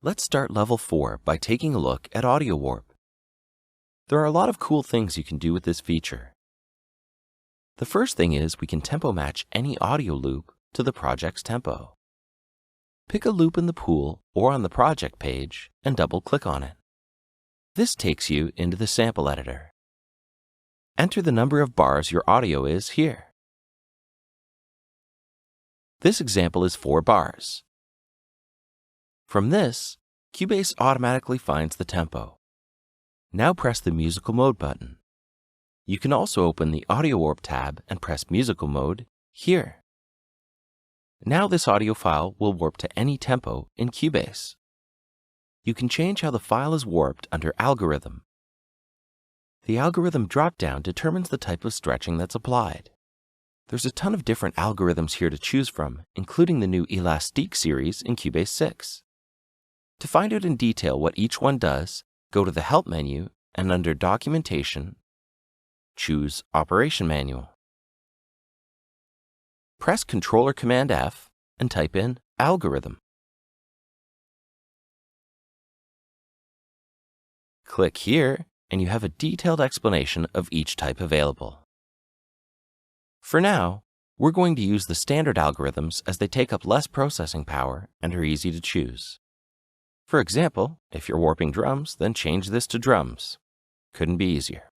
Let's start level 4 by taking a look at Audio Warp. There are a lot of cool things you can do with this feature. The first thing is we can tempo match any audio loop to the project's tempo. Pick a loop in the pool or on the project page and double-click on it. This takes you into the sample editor. Enter the number of bars your audio is here. This example is 4 bars. From this, Cubase automatically finds the tempo. Now press the Musical Mode button. You can also open the Audio Warp tab and press Musical Mode here. Now this audio file will warp to any tempo in Cubase. You can change how the file is warped under Algorithm. The Algorithm drop-down determines the type of stretching that's applied. There's a ton of different algorithms here to choose from, including the new Elastique series in Cubase 6. To find out in detail what each one does, go to the Help menu and under Documentation, choose Operation Manual. Press Ctrl or Command F and type in Algorithm. Click here and you have a detailed explanation of each type available. For now, we're going to use the standard algorithms as they take up less processing power and are easy to choose. For example, if you're warping drums, then change this to drums. Couldn't be easier.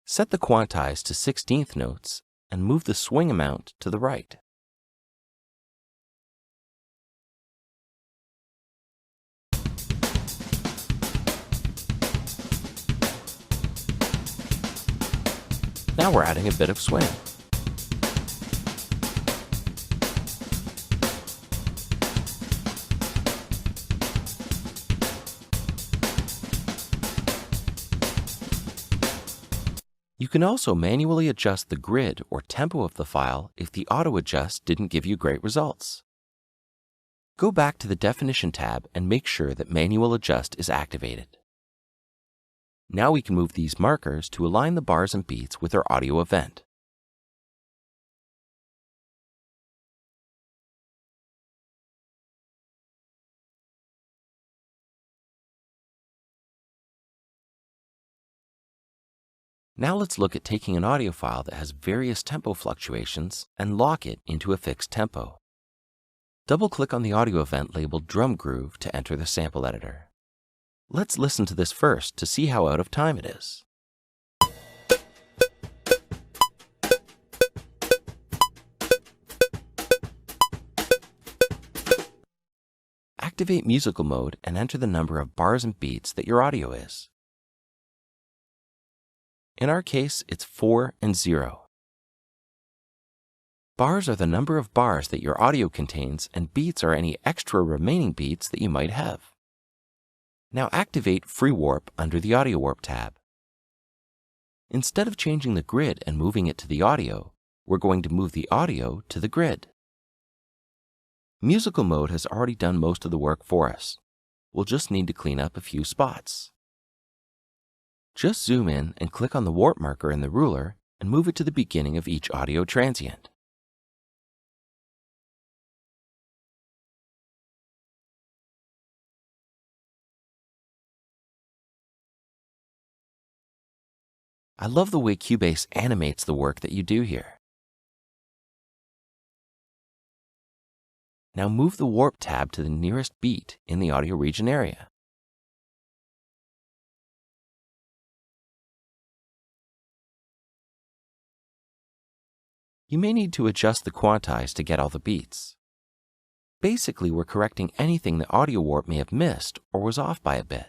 Set the quantize to 16th notes and move the swing amount to the right. Now we're adding a bit of swing. You can also manually adjust the grid or tempo of the file if the auto adjust didn't give you great results. Go back to the Definition tab and make sure that Manual Adjust is activated. Now we can move these markers to align the bars and beats with our audio event. Now let's look at taking an audio file that has various tempo fluctuations and lock it into a fixed tempo. Double-click on the audio event labeled Drum Groove to enter the sample editor. Let's listen to this first to see how out of time it is. Activate Musical Mode and enter the number of bars and beats that your audio is. In our case, it's 4 and 0. Bars are the number of bars that your audio contains, and beats are any extra remaining beats that you might have. Now activate Free Warp under the Audio Warp tab. Instead of changing the grid and moving it to the audio, we're going to move the audio to the grid. Musical Mode has already done most of the work for us. We'll just need to clean up a few spots. Just zoom in and click on the warp marker in the ruler and move it to the beginning of each audio transient. I love the way Cubase animates the work that you do here. Now move the Warp tab to the nearest beat in the audio region area. You may need to adjust the quantize to get all the beats. Basically, we're correcting anything the Audio Warp may have missed or was off by a bit.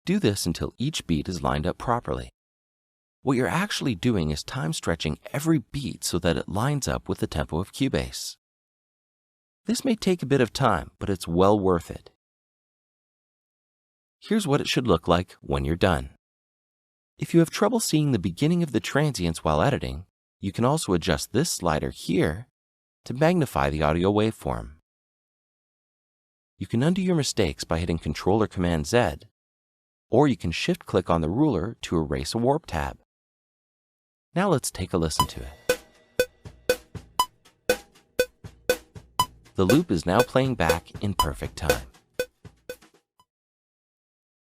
Do this until each beat is lined up properly. What you're actually doing is time stretching every beat so that it lines up with the tempo of Cubase. This may take a bit of time, but it's well worth it. Here's what it should look like when you're done. If you have trouble seeing the beginning of the transients while editing, you can also adjust this slider here to magnify the audio waveform. You can undo your mistakes by hitting Ctrl or Command Z, or you can shift-click on the ruler to erase a warp tab. Now let's take a listen to it. The loop is now playing back in perfect time.